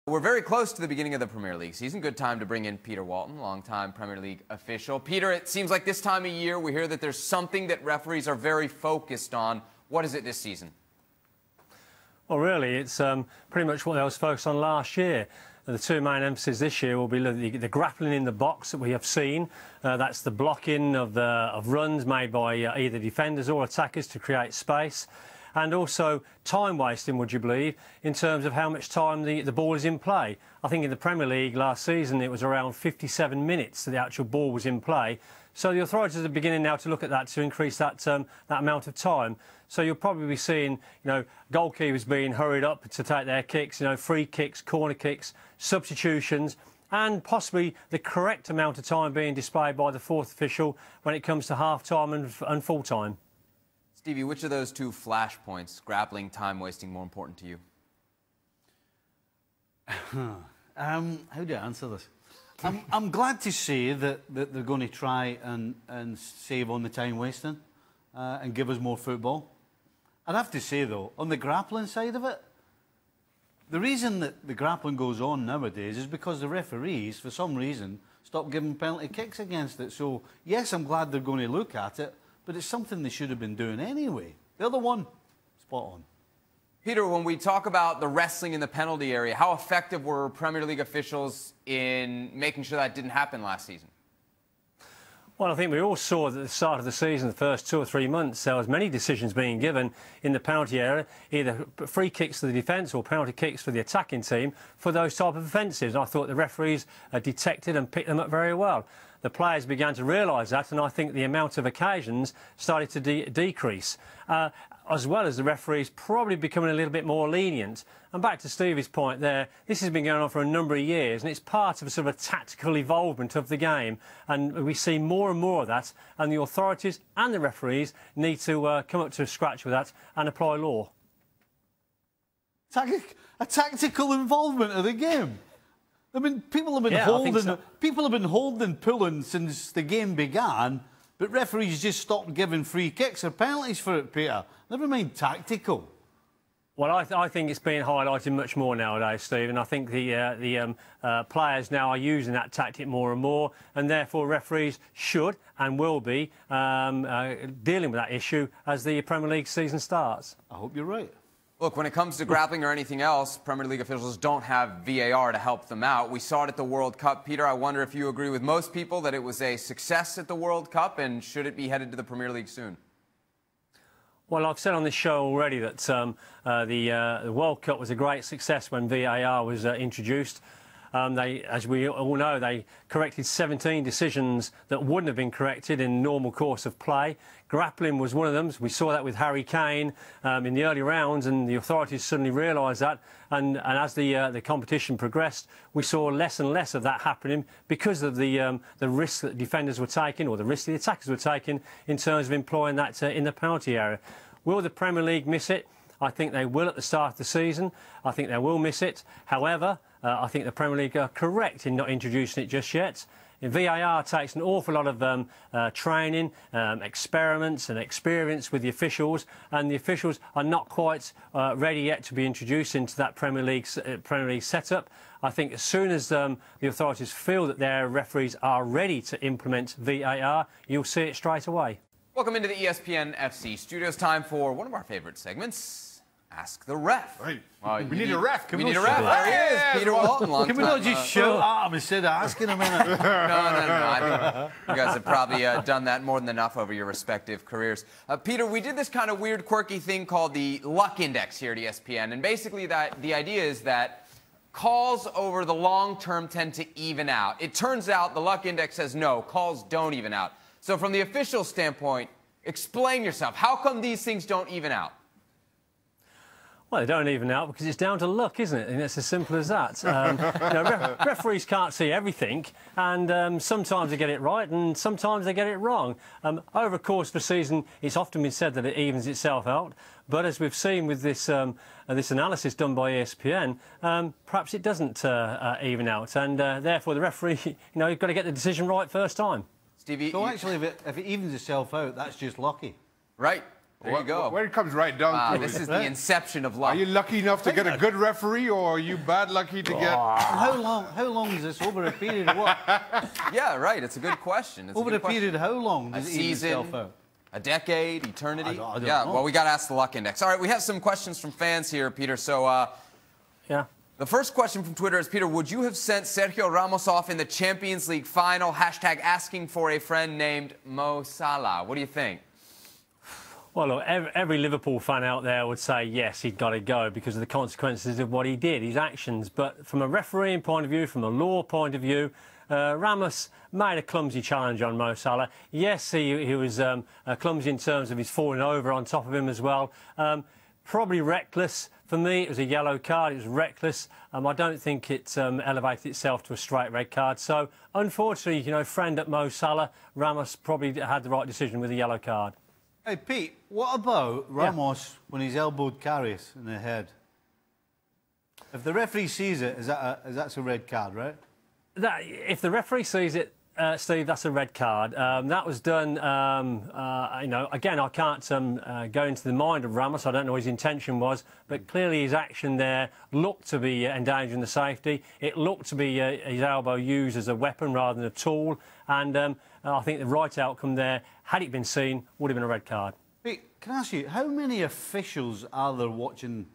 We're very close to the beginning of the Premier League season. Good time to bring in Peter Walton, longtime Premier League official. Peter, it seems like this time of year we hear that there's something that referees are very focused on. What is it this season? Well, really, it's pretty much what they was focused on last year. The two main emphases this year will be the grappling in the box that we have seen. That's the blocking of runs made by either defenders or attackers to create space. And also time wasting, would you believe, in terms of how much time the ball is in play. I think in the Premier League last season it was around 57 minutes that the actual ball was in play. So the authorities are beginning now to look at that to increase that amount of time. So you'll probably be seeing, goalkeepers being hurried up to take their kicks, free kicks, corner kicks, substitutions, and possibly the correct amount of time being displayed by the fourth official when it comes to half-time and full-time. Stevie, which of those two flashpoints, grappling, time wasting, more important to you? How do I answer this? I'm glad to see that they're going to try and save on the time wasting and give us more football. I'd have to say, though, on the grappling side of it, the reason that the grappling goes on nowadays is because the referees, for some reason, stopped giving penalty kicks against it. So, yes, I'm glad they're going to look at it, but it's something they should have been doing anyway. The other one, spot on. Peter, when we talk about the wrestling in the penalty area, how effective were Premier League officials in making sure that didn't happen last season? Well, I think we all saw at the start of the season, the first 2 or 3 months, there was many decisions being given in the penalty area, either free kicks to the defence or penalty kicks for the attacking team for those type of offences. And I thought the referees detected and picked them up very well. The players began to realise that, and I think the amount of occasions started to decrease, as well as the referees probably becoming a little bit more lenient. And back to Stevie's point there, this has been going on for a number of years, and it's part of a sort of a tactical evolvement of the game. And we see more and more of that, and the authorities and the referees need to come up to scratch with that and apply law. A tactical involvement of the game. I mean, people have been holding and pulling since the game began, but referees just stopped giving free kicks or penalties for it, Peter. Never mind tactical. Well, I think it's being highlighted much more nowadays, Steve, and I think the players now are using that tactic more and more, and therefore referees should and will be dealing with that issue as the Premier League season starts. I hope you're right. Look, when it comes to grappling or anything else, Premier League officials don't have VAR to help them out. We saw it at the World Cup. Peter, I wonder if you agree with most people that it was a success at the World Cup, and should it be headed to the Premier League soon? Well, I've said on this show already that the World Cup was a great success when VAR was introduced. As we all know, they corrected 17 decisions that wouldn't have been corrected in normal course of play. Grappling was one of them. We saw that with Harry Kane in the early rounds, and the authorities suddenly realised that. And as the competition progressed, we saw less and less of that happening because of the risk that defenders were taking, or the risk the attackers were taking, in terms of employing that in the penalty area. Will the Premier League miss it? I think they will at the start of the season. I think they will miss it. However, I think the Premier League are correct in not introducing it just yet. VAR takes an awful lot of training, experiments and experience with the officials, and the officials are not quite ready yet to be introduced into that Premier League setup. I think as soon as the authorities feel that their referees are ready to implement VAR, you'll see it straight away. Welcome into the ESPN FC studios. Time for one of our favorite segments, Ask the Ref. Right. We need a ref. We need a ref. There he is, Peter Walton. Can we not just shout at him instead of asking him? No. I think you guys have probably done that more than enough over your respective careers. Peter, we did this kind of weird, quirky thing called the Luck Index here at ESPN, and basically the idea is that calls over the long term tend to even out. It turns out the Luck Index says no, calls don't even out. So from the official standpoint, explain yourself. How come these things don't even out? Well, they don't even out because it's down to luck, isn't it? And it's as simple as that. Referees can't see everything, and sometimes they get it right and sometimes they get it wrong. Over the course of the season, it's often been said that it evens itself out, but as we've seen with this this analysis done by ESPN, perhaps it doesn't even out, and therefore the referee, you've got to get the decision right first time. Stevie, so actually, if it evens itself out, that's just lucky. Right. There you go. Where it comes right down to this is the inception of luck. Are you lucky enough to get a good referee, or are you bad lucky to get... How long is this? Over a period of what? Yeah, right. It's a good question. Over a period of how long does a it even season, itself out? a decade, eternity? I don't yeah, know. well, we got to ask the luck index. All right, we have some questions from fans here, Peter. So, Yeah. the first question from Twitter is, Peter, would you have sent Sergio Ramos off in the Champions League final? Hashtag asking for a friend named Mo Salah. What do you think? Well, look, every Liverpool fan out there would say, yes, he'd got to go because of the consequences of what he did, his actions. But from a refereeing point of view, from a law point of view, Ramos made a clumsy challenge on Mo Salah. Yes, he was clumsy in terms of his falling over on top of him as well. Probably reckless. For me, it was a yellow card. It was reckless. I don't think it elevated itself to a straight red card. So, unfortunately, you know, friend at Mo Salah, Ramos probably had the right decision with the yellow card. Hey, Pete, what about Ramos when he's elbowed Karius in the head? If the referee sees it, that's a red card, right? If the referee sees it, Steve, that's a red card. That was done, you know, again, I can't go into the mind of Ramos. I don't know what his intention was, but clearly his action there looked to be endangering the safety. It looked to be his elbow used as a weapon rather than a tool. And I think the right outcome there, had it been seen, would have been a red card. Pete, can I ask you, how many officials are there watching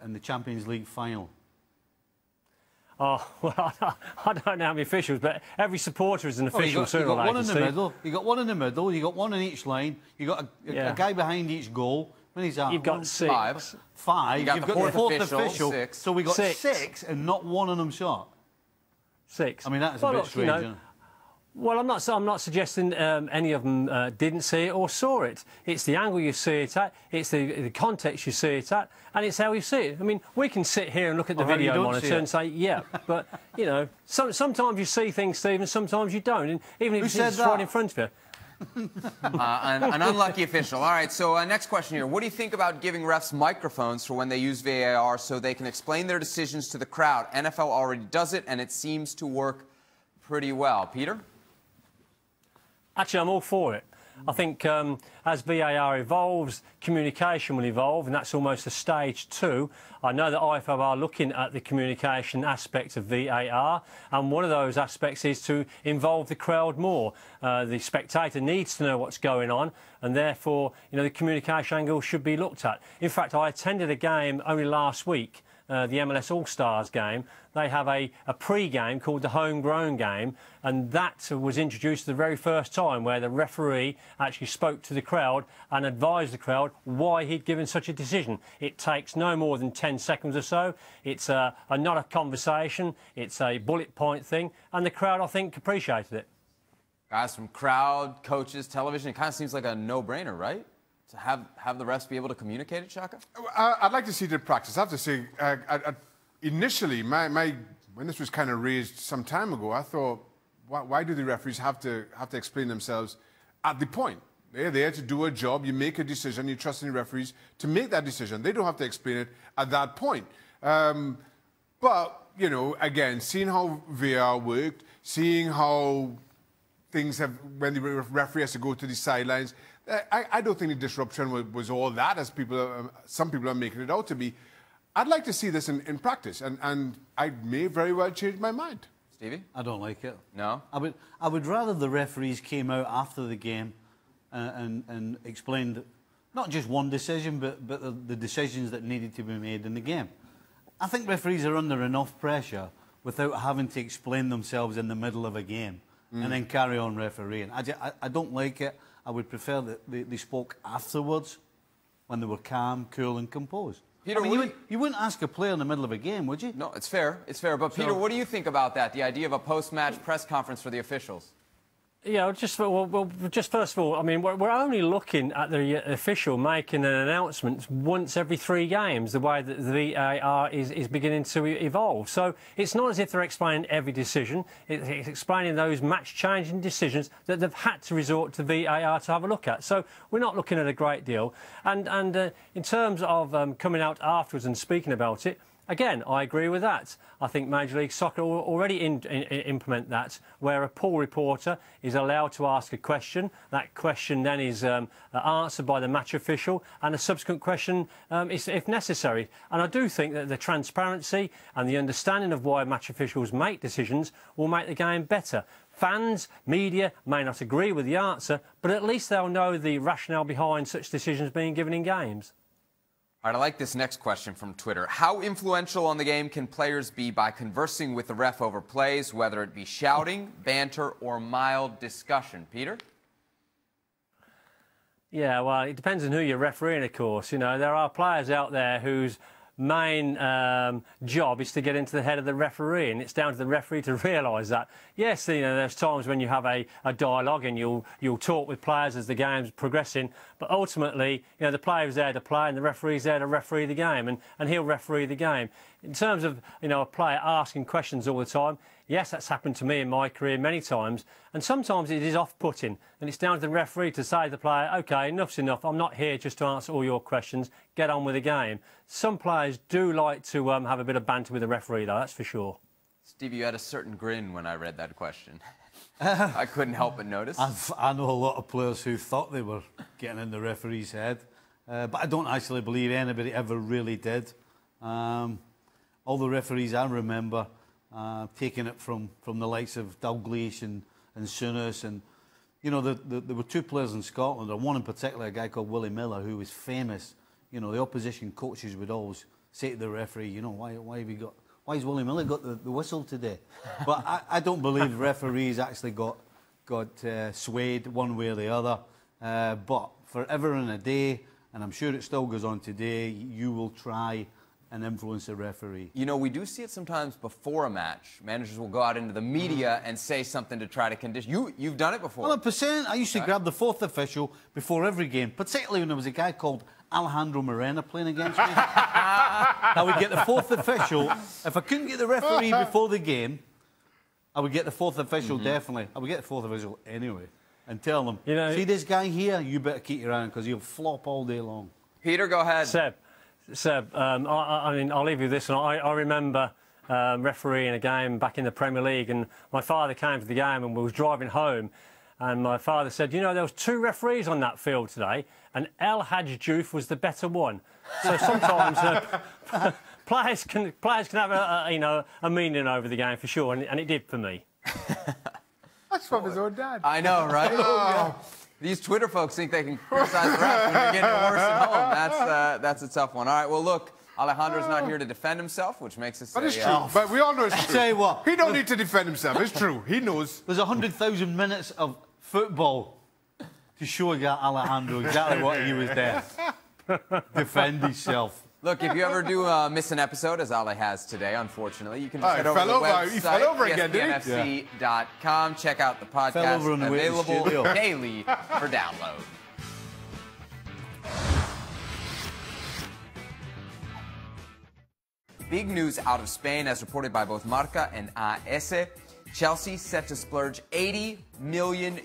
in the Champions League final? Oh, well, I don't know how many officials, but every supporter is an official. You got one in the middle. You got one in the middle. You got one in each line. You got a guy behind each goal. When he's You've got six. Five. You've got the fourth official. Six. So we got six, and not one of them shot. Six. I mean, that's a bit strange. You know, well, I'm not suggesting any of them didn't see it or saw it. It's the angle you see it at, it's the context you see it at, and it's how you see it. I mean, we can sit here and look at the video monitor and say, yeah, but, you know, sometimes you see things, Stephen, sometimes you don't. And even if it's right in front of you. An unlucky official. All right, so next question here. What do you think about giving refs microphones for when they use VAR so they can explain their decisions to the crowd? NFL already does it, and it seems to work pretty well. Peter? Actually, I'm all for it. I think as VAR evolves, communication will evolve, and that's almost a stage two. I know that IFL are looking at the communication aspect of VAR, and one of those aspects is to involve the crowd more. The spectator needs to know what's going on, and therefore, you know, the communication angle should be looked at. In fact, I attended a game only last week, the MLS All-Stars game. They have a pre-game called the homegrown game, and that was introduced the very first time, where the referee actually spoke to the crowd and advised the crowd why he'd given such a decision. It takes no more than 10 seconds or so. It's not a conversation, it's a bullet point thing, and the crowd, I think, appreciated it. Guys, from crowd, coaches, television, it kind of seems like a no-brainer, right? To have the refs be able to communicate it, Shaka? I'd like to see it in practice. I have to say, initially, when this was kind of raised some time ago, I thought, why do the referees have to explain themselves at the point? They're there to do a job. You make a decision. You trust in the referees to make that decision. They don't have to explain it at that point. But, you know, again, seeing how VAR worked, seeing how things have, when the referee has to go to the sidelines, I don't think the disruption was all that, as some people are making it out to be. I'd like to see this in practice, and I may very well change my mind. Stevie? I don't like it. No? I would rather the referees came out after the game and explained not just one decision, but the decisions that needed to be made in the game. I think referees are under enough pressure without having to explain themselves in the middle of a game and then carry on refereeing. I don't like it. I would prefer that they spoke afterwards when they were calm, cool and composed. Peter, I mean, you wouldn't ask a player in the middle of a game, would you? No, it's fair. It's fair. But, Peter, what do you think about that, the idea of a post-match press conference for the officials? Yeah, just first of all, I mean, we're only looking at the official making an announcement once every 3 games, the way that the VAR is beginning to evolve. So it's not as if they're explaining every decision. It's explaining those match-changing decisions that they've had to resort to VAR to have a look at. So we're not looking at a great deal. And in terms of coming out afterwards and speaking about it, Again, I agree with that. I think Major League Soccer already implement that, where a pool reporter is allowed to ask a question. That question then is answered by the match official, and a subsequent question is if necessary. And I do think that the transparency and the understanding of why match officials make decisions will make the game better. Fans, media may not agree with the answer, but at least they'll know the rationale behind such decisions being given in games. All right, I like this next question from Twitter. How influential on the game can players be by conversing with the ref over plays, whether it be shouting, banter, or mild discussion? Peter? Yeah, well, it depends on who you're refereeing, of course. You know, there are players out there whose main job is to get into the head of the referee, and it's down to the referee to realise that. Yes, you know, there's times when you have a dialogue and you'll talk with players as the game's progressing, but ultimately, you know, the player's there to play and the referee's there to referee the game, and he'll referee the game. In terms of, you know, a player asking questions all the time, yes, that's happened to me in my career many times, and sometimes it is off-putting, and it's down to the referee to say to the player, OK, enough's enough, I'm not here just to answer all your questions, get on with the game. Some players do like to have a bit of banter with the referee, though, that's for sure. Steve, you had a certain grin when I read that question. I couldn't help but notice. I know a lot of players who thought they were getting in the referee's head, but I don't actually believe anybody ever really did. All the referees I remember taking it from the likes of Dalglish and Souness, and you know, there were two players in Scotland, or one in particular, a guy called Willie Miller, who was famous. You know, the opposition coaches would always say to the referee, you know, why has Willie Miller got the whistle today? But I don't believe referees actually got swayed one way or the other. But forever and a day, and I'm sure it still goes on today, you will try and influence the referee. You know, we do see it sometimes before a match. Managers will go out into the media and say something to try to condition. You've done it before. 100%. I used to grab the fourth official before every game, particularly when there was a guy called Alejandro Morena playing against me. I would get the fourth official. If I couldn't get the referee before the game, I would get the fourth official, definitely. I would get the fourth official anyway and tell them, you know, see this guy here, you better keep your eye on because he'll flop all day long. Peter, go ahead. Seb, I mean, I'll leave you this one. I remember refereeing a game back in the Premier League, and my father came to the game and we was driving home, and my father said, you know, there was two referees on that field today, and El Hadj Diouf was the better one. So sometimes players can have a meaning over the game for sure, and it did for me. That's from his own dad. I know, right? Oh, these Twitter folks think they can criticize the ref when they're getting it worse at home. That's a tough one. All right, well, look, Alejandro's not here to defend himself, which makes us say... But it's true. But we all know it's true. I'll tell you what. He don't need to defend himself. It's true. He knows. There's 100,000 minutes of football to show Alejandro exactly what he was there. Defend himself. Look, if you ever do miss an episode, as Ale has today, unfortunately, you can just head over to the website, he fell over again, ESPNFC.com. Check out the podcast available daily for download. Big news out of Spain, as reported by both Marca and AS. Chelsea set to splurge €80 million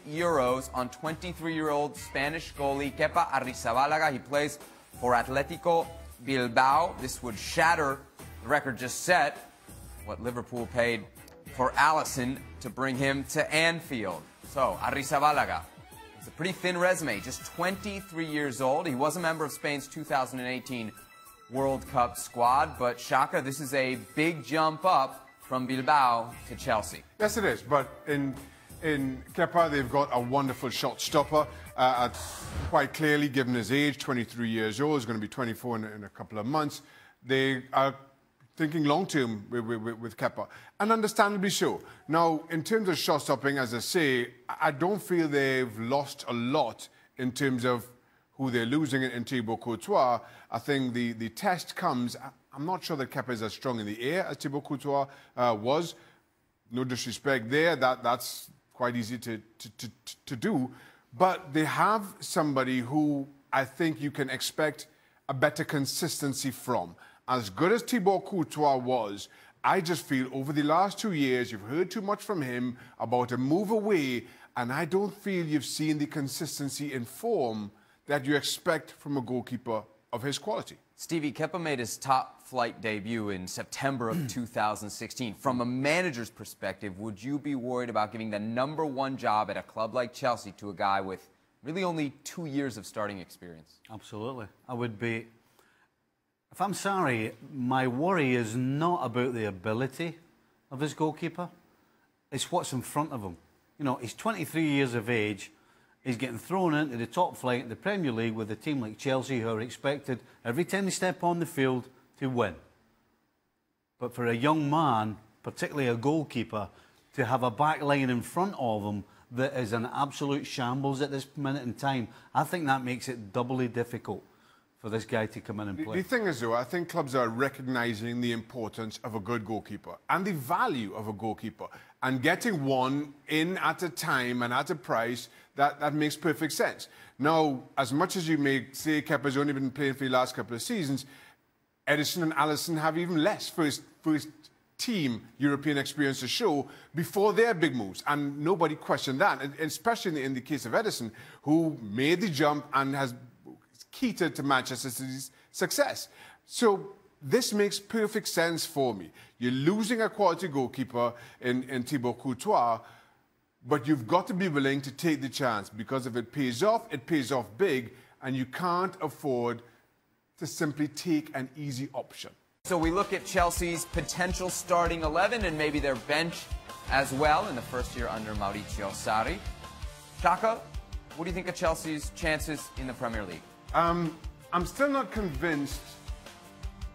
on 23-year-old Spanish goalie Kepa Arrizabalaga. He plays for Atletico Bilbao. This would shatter the record just set, what Liverpool paid for Alisson to bring him to Anfield. So, Arrizabalaga, it's a pretty thin resume, just 23 years old. He was a member of Spain's 2018 World Cup squad, but Shaka, this is a big jump up from Bilbao to Chelsea. Yes, it is, but in Kepa, they've got a wonderful shot stopper. Quite clearly, given his age, 23 years old, he's going to be 24 in a couple of months. They are thinking long-term with Kepa, and understandably so. Now, in terms of shot stopping, as I say, I don't feel they've lost a lot in terms of who they're losing in Thibaut Courtois. I think the test comes... I'm not sure that Kepa is as strong in the air as Thibaut Courtois was. No disrespect there, that's quite easy to do. But they have somebody who I think you can expect a better consistency from. As good as Thibaut Courtois was, I just feel over the last 2 years, you've heard too much from him about a move away, and I don't feel you've seen the consistency in form that you expect from a goalkeeper of his quality. Stevie, Kepa made his top top-flight debut in September of 2016. From a manager's perspective, would you be worried about giving the #1 job at a club like Chelsea to a guy with really only 2 years of starting experience? Absolutely. I would be. If I'm sorry, my worry is not about the ability of his goalkeeper. It's what's in front of him. You know, he's 23 years of age. He's getting thrown into the top flight of the Premier League with a team like Chelsea who are expected every time they step on the field to win. But for a young man, particularly a goalkeeper, to have a back line in front of him that is an absolute shambles at this minute in time, I think that makes it doubly difficult for this guy to come in and play. The thing is, though, I think clubs are recognising the importance of a good goalkeeper and the value of a goalkeeper, and getting one in at a time and at a price that makes perfect sense. Now, as much as you may say Kepa's only been playing for the last couple of seasons, Ederson and Alisson have even less first team European experience to show before their big moves, and nobody questioned that, and especially in the case of Ederson, who made the jump and has key to Manchester City's success. So this makes perfect sense for me. You're losing a quality goalkeeper in Thibaut Courtois, but you've got to be willing to take the chance, because if it pays off big, and you can't afford to simply take an easy option. So we look at Chelsea's potential starting 11 and maybe their bench as well in the first year under Maurizio Sarri. Xhaka, what do you think of Chelsea's chances in the Premier League? I'm still not convinced,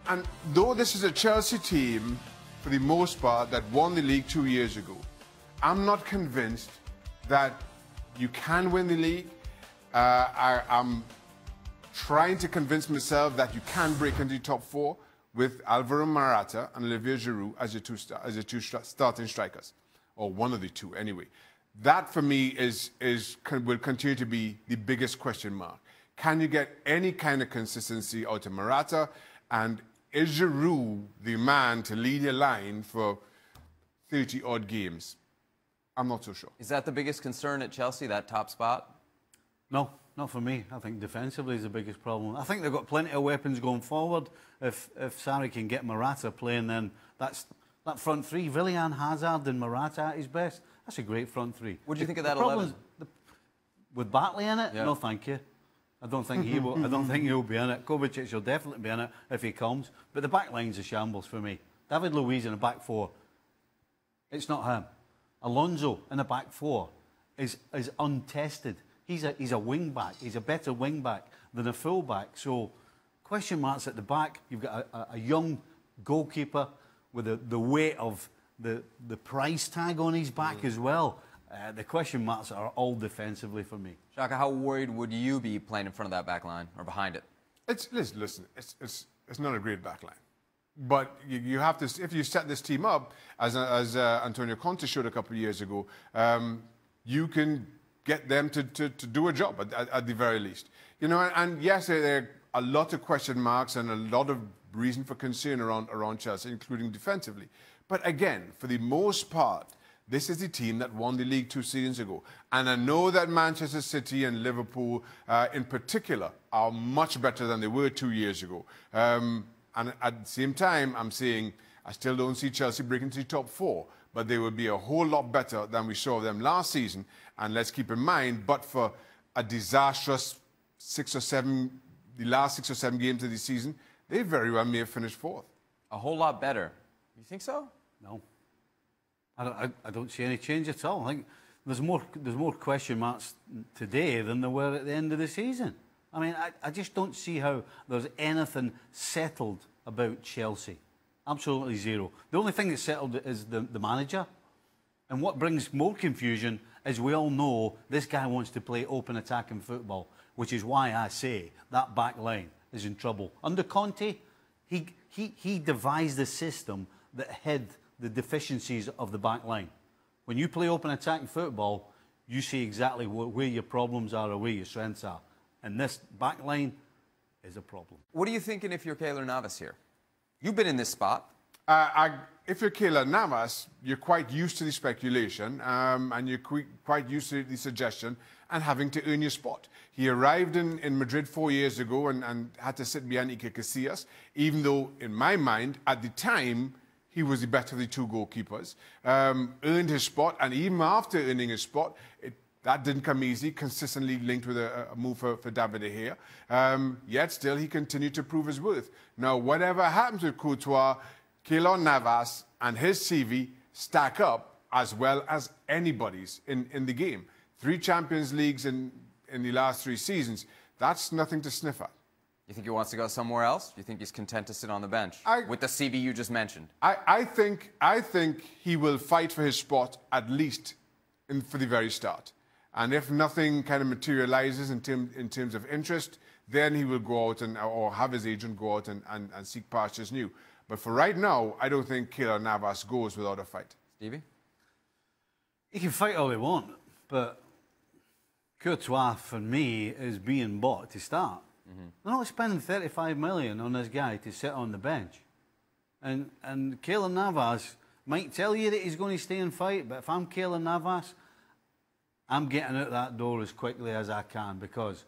and though this is a Chelsea team, for the most part, that won the league 2 years ago, I'm not convinced that you can win the league. I'm trying to convince myself that you can break into the top 4 with Alvaro Morata and Olivier Giroud as your two starting strikers, or one of the two anyway. That for me will continue to be the biggest question mark. Can you get any kind of consistency out of Morata? And is Giroud the man to lead your line for 30-odd games? I'm not so sure. Is that the biggest concern at Chelsea, that top spot? No, not for me. I think defensively is the biggest problem. I think they've got plenty of weapons going forward. If Sarri can get Morata playing, then that front three, Willian, Hazard and Morata at his best, that's a great front three. What do you think of that 11? With Batley in it? Yeah. No, thank you. I don't think he will. I don't think he'll be in it. Kovacic will definitely be in it if he comes. But the back line's a shambles for me. David Luiz in the back 4. It's not him. Alonso in the back 4 is untested. He's a wing back. He's a better wing back than a full back. So question marks at the back. You've got a young goalkeeper with the weight of the price tag on his back as well. The question marks are all defensively for me. Xhaka, how worried would you be playing in front of that back line or behind it? Listen, it's not a great back line. But you have to, if you set this team up, as Antonio Conte showed a couple of years ago, you can get them to do a job at the very least. You know, and yes, there are a lot of question marks and a lot of reason for concern around Chelsea, including defensively. But again, for the most part, this is the team that won the league 2 seasons ago. And I know that Manchester City and Liverpool in particular are much better than they were 2 years ago. And at the same time, I'm saying I still don't see Chelsea breaking to the top 4, but they will be a whole lot better than we saw them last season. And let's keep in mind, but for a disastrous the last 6 or 7 games of the season, they very well may have finished 4th. A whole lot better. You think so? No. I don't see any change at all. I think there's more question marks today than there were at the end of the season. I mean, I just don't see how there's anything settled about Chelsea. Absolutely zero. The only thing that's settled is the manager. And what brings more confusion is we all know this guy wants to play open attacking football, which is why I say that back line is in trouble. Under Conte, he devised a system that hid the deficiencies of the back line. When you play open attacking football, you see exactly where your problems are or where your strengths are. And this back line is a problem. What are you thinking if you're Keylor Navas here? You've been in this spot. If you're Keylor Navas, you're quite used to the speculation and you're quite used to the suggestion and having to earn your spot. He arrived in Madrid 4 years ago and had to sit behind Iker Casillas, even though, in my mind, at the time, he was the better of the two goalkeepers. Earned his spot, and even after earning his spot, that didn't come easy, consistently linked with a move for David De Gea. Yet still, he continued to prove his worth. Now, whatever happens with Courtois, Keylor Navas and his CV stack up as well as anybody's in the game. 3 Champions Leagues in the last 3 seasons. That's nothing to sniff at. You think he wants to go somewhere else? Do you think he's content to sit on the bench with the CV you just mentioned? I think he will fight for his spot at least for the very start. And if nothing kind of materializes in terms of interest, then he will go out or have his agent go out and seek pastures new. But for right now, I don't think Keylor Navas goes without a fight. Stevie? He can fight all he wants, but Courtois, for me, is being bought to start. They're not spending 35 million on this guy to sit on the bench. And Keylor Navas might tell you that he's going to stay and fight, but if I'm Keylor Navas, I'm getting out that door as quickly as I can, because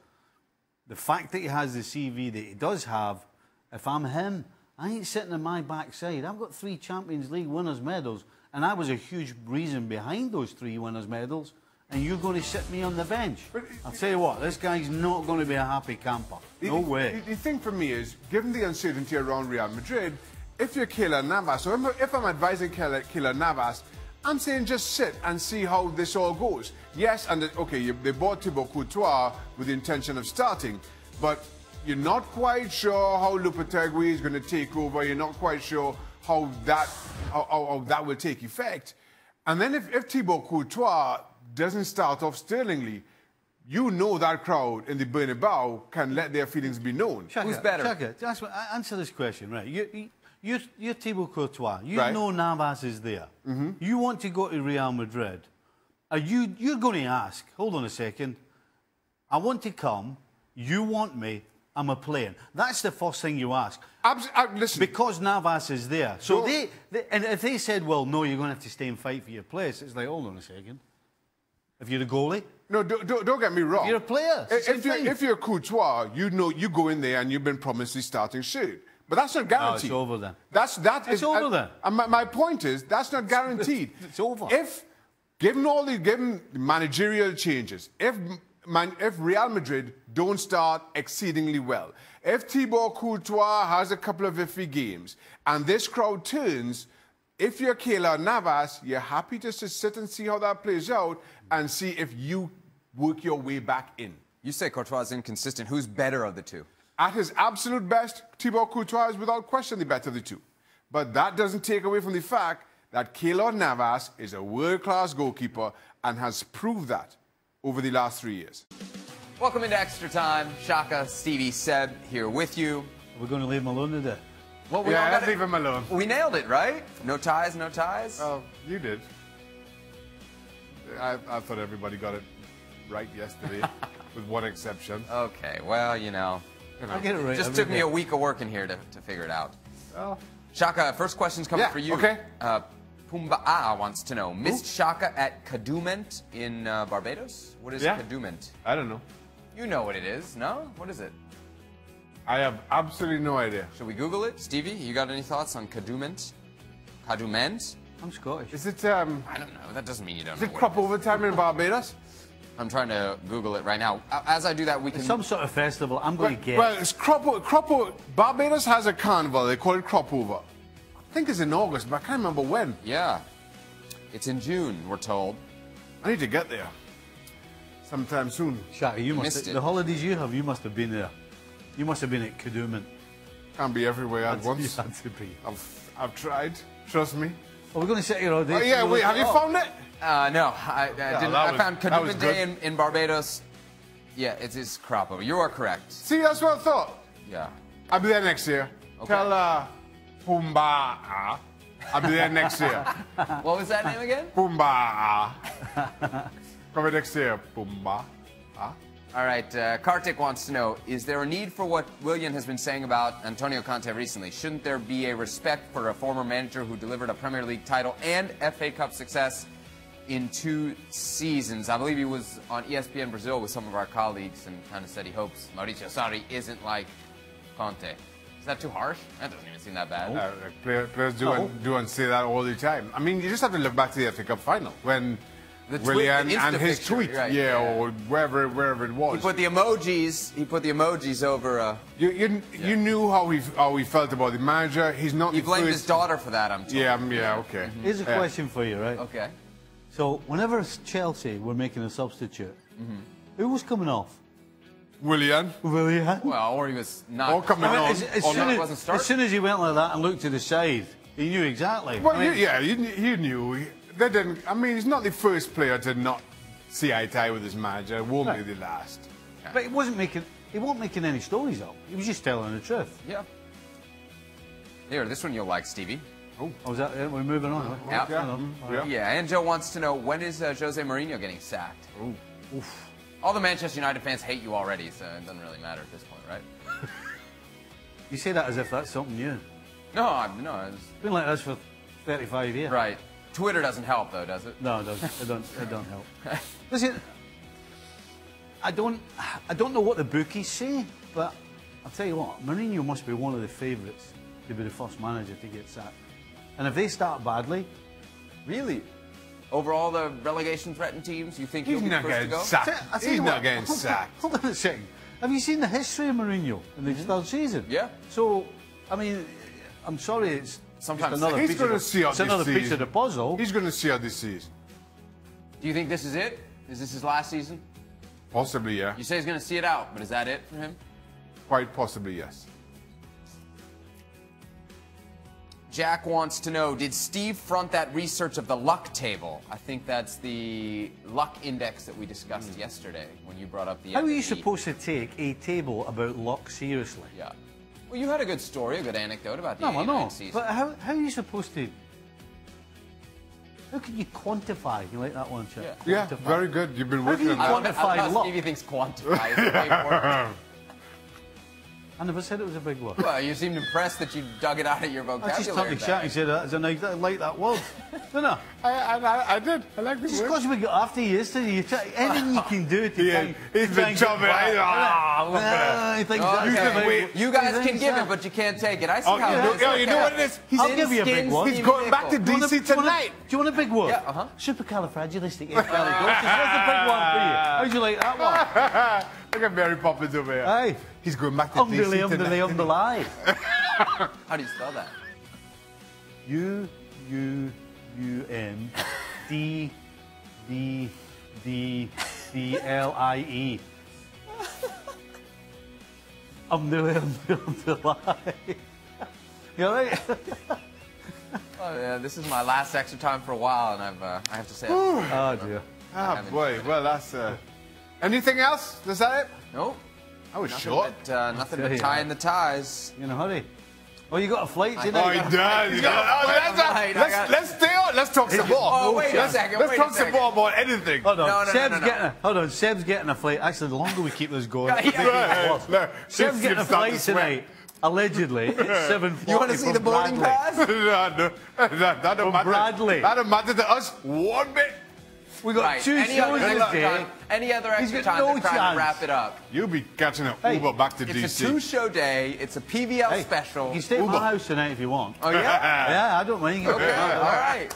the fact that he has the CV that he does have, if I'm him, I ain't sitting on my backside. I've got 3 Champions League winners' medals, and I was a huge reason behind those 3 winners' medals, and you're going to sit me on the bench. I'll tell you what, this guy's not going to be a happy camper. No way. The thing for me is, given the uncertainty around Real Madrid, if you're Keylor Navas, or if I'm advising Keylor Navas, I'm saying just sit and see how this all goes. Yes, and okay, they bought Thibaut Courtois with the intention of starting, but you're not quite sure how Lopetegui is going to take over. You're not quite sure how that will take effect. And then if Thibaut Courtois doesn't start off sterlingly, you know that crowd in the Bernabeu can let their feelings be known. Who's better? Answer this question, right? You're Thibaut Courtois. You right. know Navas is there. You want to go to Real Madrid. You're going to ask, hold on a second, I want to come, you want me, I'm a player. That's the first thing you ask. Listen. Because Navas is there. So and if they said, well, no, you're going to have to stay and fight for your place, it's like, hold on a second. If you're a goalie? No, don't get me wrong. If you're a player. If you're Courtois, you know you go in there and you've been promised the starting shirt. But that's not guaranteed. Oh, it's over then. It's over then. And my point is, that's not guaranteed. It's over. Given the managerial changes, if Real Madrid don't start exceedingly well, if Thibaut Courtois has a couple of iffy games, and this crowd turns, if you're Keylor Navas, you're happy just to sit and see how that plays out and see if you work your way back in. You say Courtois is inconsistent. Who's better of the two? At his absolute best, Thibaut Courtois is without question the better of the two. But that doesn't take away from the fact that Keylor Navas is a world-class goalkeeper and has proved that over the last 3 years. Welcome into Extra Time. Shaka, Stevie, Seb here with you. We're going to leave him alone today. Well, let's leave him alone. We nailed it, right? No ties, no ties? Oh, you did. I thought everybody got it right yesterday, with one exception. Okay, well, you know. I get it right. It just took me a week of working here to figure it out. Oh. Shaka, first question's coming for you. Okay. Pumba wants to know, missed Shaka at Cadument in Barbados? What is Cadument? I don't know. You know what it is, no? What is it? I have absolutely no idea. Should we Google it? Stevie, you got any thoughts on Cadument? Cadument? I'm Scottish. Is it, I don't know. That doesn't mean you don't know. Is it crop overtime in Barbados? I'm trying to Google it right now. As I do that, we can... It's some sort of festival. I'm going to guess. Well, it's Barbados has a carnival. They call it crop over. I think it's in August, but I can't remember when. Yeah. It's in June, we're told. I need to get there sometime soon. Shaka, you must have, the holidays you have, you must have been there. You must have been at Cadument. Can't be everywhere at once. You had to be. I've tried. Trust me. Well, we're going to sit here all day. Oh, yeah, wait, have you found it? No, I didn't. I found Cadument Day in Barbados. Yeah, it is crop over. You are correct. See, that's what I thought. Yeah. I'll be there next year. Okay. Tell Pumba I'll be there next year. What was that name again? Pumba Coming next year, Pumba All right, Kartik wants to know, is there a need for what Willian has been saying about Antonio Conte recently? Shouldn't there be a respect for a former manager who delivered a Premier League title and FA Cup success in 2 seasons? I believe he was on ESPN Brazil with some of our colleagues and kind of said he hopes Mauricio Sarri isn't like Conte. Is that too harsh? That doesn't even seem that bad. Players do and say that all the time. I mean, you just have to look back to the FA Cup final when Willian and his tweet, right, or wherever it was. He put the emojis. He put the emojis over. You knew how he felt about the manager. He's not. He blamed his daughter for that. I'm told. Yeah, okay. Here's a question for you, right? Okay. So, whenever Chelsea were making a substitute, who was coming off? Willian. Well, or he was not. Or coming on. As soon as he went like that and looked to the side, he knew exactly. Well, you knew. They didn't. I mean, he's not the first player to not see eye to eye with his manager. It won't be the last. But he wasn't making any stories up. He was just telling the truth. Yeah. Here, this one you'll like, Stevie. Oh, is that it? We're moving on. Yeah, and Joe wants to know, when is Jose Mourinho getting sacked? Oof. All the Manchester United fans hate you already, so it doesn't really matter at this point, right? You say that as if that's something new. No, It's been like this for 35 years. Right. Twitter doesn't help, though, does it? No, it doesn't. It don't help. Listen, I don't know what the bookies say, but I'll tell you what, Mourinho must be one of the favourites to be the first manager to get sacked. And if they start badly... Really? Over all the relegation-threatened teams, you think he'll be the first to go? He's not getting sacked. Hold on a second. Have you seen the history of Mourinho in the third season? Yeah. So, I mean, I'm sorry, it's sometimes another he's going to see out this season. piece of the puzzle. He's going to see out this season. Do you think this is it? Is this his last season? Possibly, yeah. You say he's going to see it out, but is that it for him? Quite possibly, yes. Jack wants to know, did Steve front that research of the luck table? I think that's the luck index that we discussed yesterday when you brought up the... How are you supposed to take a table about luck seriously? Yeah. Well, you had a good story, a good anecdote about the 89 season. But how are you supposed to... How can you quantify? You like that one, Chuck? Yeah, very good. You've been working on that. Quantify luck. Stevie thinks quantify is very important. I never said it was a big word. Well, you seemed impressed that you dug it out of your vocabulary. I just took the chat and said that as a nice, I like that word. Didn't I? I did. I like the Just word. because we got after you yesterday, anything you can do to try he's been chopping. You guys can give it, but you can't take it. I see how it is. You know what it is? I'll give you a big one. He's going back to DC tonight. Do you want a big word? Yeah, Supercalifragilistic. What's the big one for you? How'd you like that one? Look at Mary Poppins over here. Hey. He's going back to DC tonight. How do you spell that? UUUMDDDDLIE. You all right? Oh, yeah, this is my last extra time for a while, and I have to say... Oh, dear. Ah, boy. Well, that's... Anything else? Is that it? Nope. I was short. Nothing but tying the ties. You in a hurry? Oh, you got a flight today? Oh, he does. Let's stay on. Let's talk some more. Oh, wait a second. Let's talk some more about anything. Hold on. No. Hold on. Seb's getting a flight. Actually, the longer we keep this going, Seb's getting a flight tonight. Allegedly, it's 7:40. You want to see the boarding pass? No. That don't matter. Bradley. That don't matter to us one bit. We got 2 shows this day. Any other extra time no to try to wrap it up? You'll be catching an Uber back to DC. It's a 2-show day. It's a PVL special. You can stay at my house tonight if you want. Oh, yeah? Yeah, I don't mind. Okay, all right.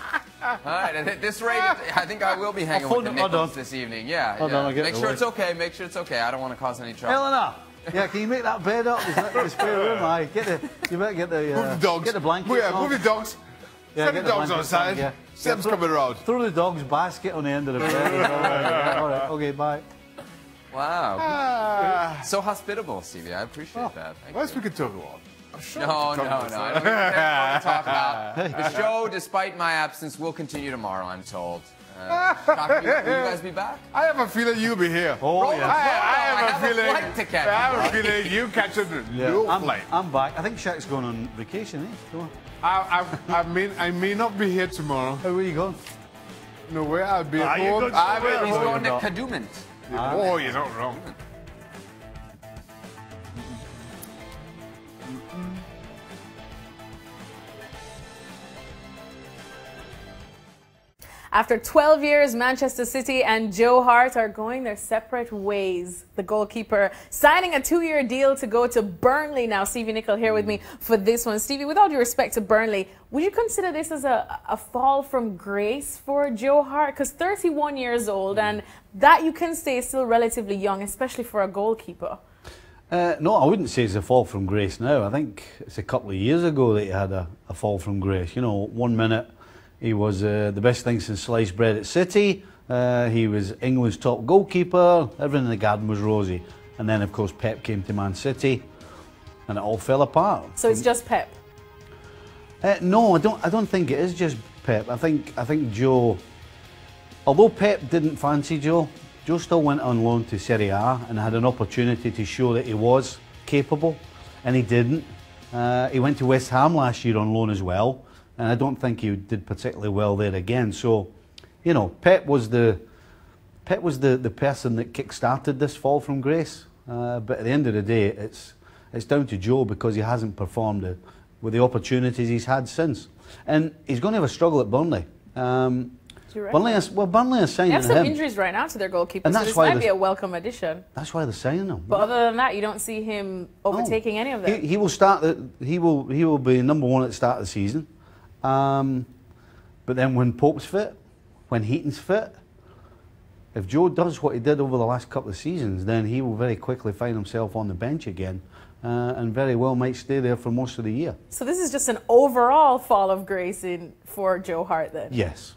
All right, and at this rate, I think I will be hanging with the Nichols this evening. Yeah. Hold on, I'll get Make sure it's okay. Make sure it's okay. I don't want to cause any trouble. Eleanor! Yeah, can you make that bed up? Is that the spare room? You better get the... Move the dogs. Get the blankets move the dogs. Send the dogs outside. Yeah. Seb's coming around. Throw the dog's basket on the end of the bed. All right. Okay, bye. Wow. So hospitable, Stevie. I appreciate that. Thank What else you. we could talk about? No. I don't want to talk about. The show, despite my absence, will continue tomorrow, I'm told. Will you guys be back? I have a feeling you'll be here. Oh, yeah. I have a flight to catch. I have a feeling you catch a new flight. I'm back. I think Shaq's going on vacation, eh? Go on. I may not be here tomorrow. Where are you going? No way, I'll be at home. He's going to Kadumant. Oh, you're not wrong. After 12 years, Manchester City and Joe Hart are going their separate ways. The goalkeeper signing a 2-year deal to go to Burnley now. Stevie Nicol here with me for this one. Stevie, with all due respect to Burnley, would you consider this as a fall from grace for Joe Hart? Because 31 years old, and that you can say is still relatively young, especially for a goalkeeper. No, I wouldn't say it's a fall from grace now. I think it's a couple of years ago that he had a fall from grace. You know, 1 minute he was the best thing since sliced bread at City. He was England's top goalkeeper. Everything in the garden was rosy. And then, of course, Pep came to Man City, and it all fell apart. So it's just Pep? No, I don't think it is just Pep. I think Joe, although Pep didn't fancy Joe still went on loan to Serie A and had an opportunity to show that he was capable, and he didn't. He went to West Ham last year on loan as well, and I don't think he did particularly well there again. So, you know, Pep was the person that kick-started this fall from grace. But at the end of the day, it's down to Joe because he hasn't performed with the opportunities he's had since, and he's going to have a struggle at Burnley. Burnley has signed him. They have some injuries right now to their goalkeeper, and so this might be a welcome addition. That's why they're signing him. But other than that, you don't see him overtaking any of them. He will start. He will be number one at the start of the season. But then when Pope's fit, when Heaton's fit, if Joe does what he did over the last couple of seasons, then he will very quickly find himself on the bench again, and very well might stay there for most of the year. So this is just an overall fall of grace for Joe Hart then? Yes.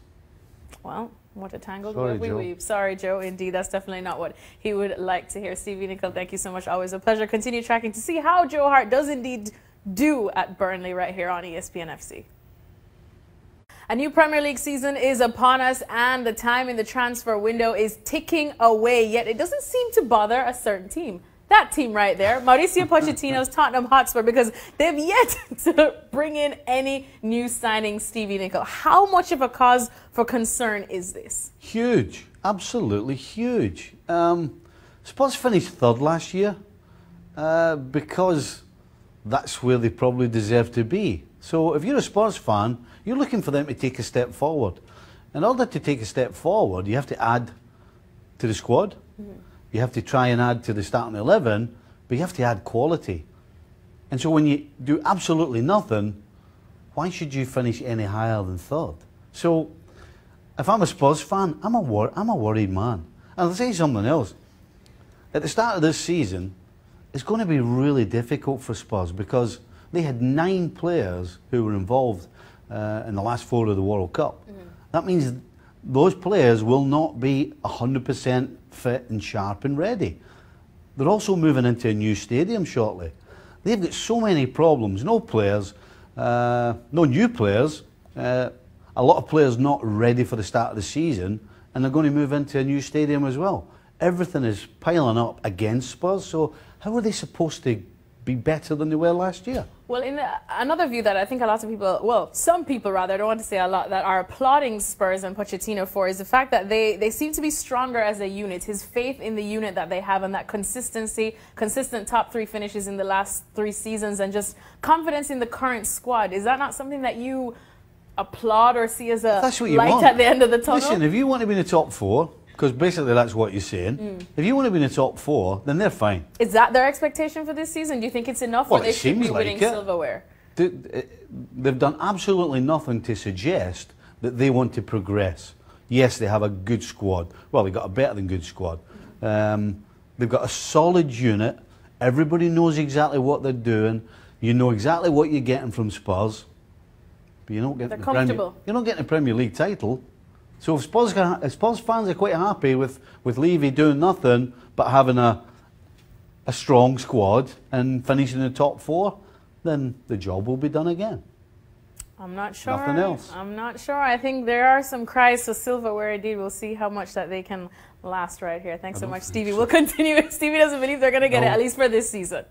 Well, what a tangled web we weave. Sorry, Joe. Indeed, that's definitely not what he would like to hear. Stevie Nicol, thank you so much. Always a pleasure. Continue tracking to see how Joe Hart does indeed do at Burnley right here on ESPN FC. A new Premier League season is upon us, and the time in the transfer window is ticking away, yet it doesn't seem to bother a certain team. That team right there, Mauricio Pochettino's Tottenham Hotspur, because they've yet to bring in any new signings. Stevie Nicol, how much of a cause for concern is this? Huge, absolutely huge. Spurs finished third last year because that's where they probably deserve to be. So if you're a Spurs fan, you're looking for them to take a step forward. In order to take a step forward, you have to add to the squad. You have to try and add to the starting 11, but you have to add quality. And so when you do absolutely nothing, why should you finish any higher than third? So if I'm a Spurs fan, I'm a worried man. And I'll say something else. At the start of this season, it's going to be really difficult for Spurs because they had 9 players who were involved in the last 4 of the World Cup. That means those players will not be 100% fit and sharp and ready. They're also moving into a new stadium shortly. They've got so many problems. No players, no new players, a lot of players not ready for the start of the season, and they're going to move into a new stadium as well. Everything is piling up against Spurs, so how are they supposed to be better than they were last year? Well, in another view that I think a lot of people, well, some people rather, I don't want to say a lot, that are applauding Spurs and Pochettino for is the fact that they seem to be stronger as a unit. His faith in the unit that they have and that consistency, consistent top 3 finishes in the last 3 seasons, and just confidence in the current squad. Is that not something that you applaud or see as a light at the end of the tunnel? Listen, if you want to be in the top 4, because basically that's what you're saying. If you want to be in the top 4, then they're fine. Is that their expectation for this season? Do you think it's enough, or they should be winning silverware? They've done absolutely nothing to suggest that they want to progress. Yes, they have a good squad. Well, they've got a better than good squad. They've got a solid unit. Everybody knows exactly what they're doing. You know exactly what you're getting from Spurs. But you're not getting a Premier League title. So if Spurs fans are quite happy with Levy doing nothing but having a strong squad and finishing in the top 4, then the job will be done again. I'm not sure. Nothing else. I'm not sure. I think there are some cries for silverware indeed. We'll see how much that they can last right here. Thanks so much, Stevie. We'll continue. Stevie doesn't believe they're going to get it, at least for this season.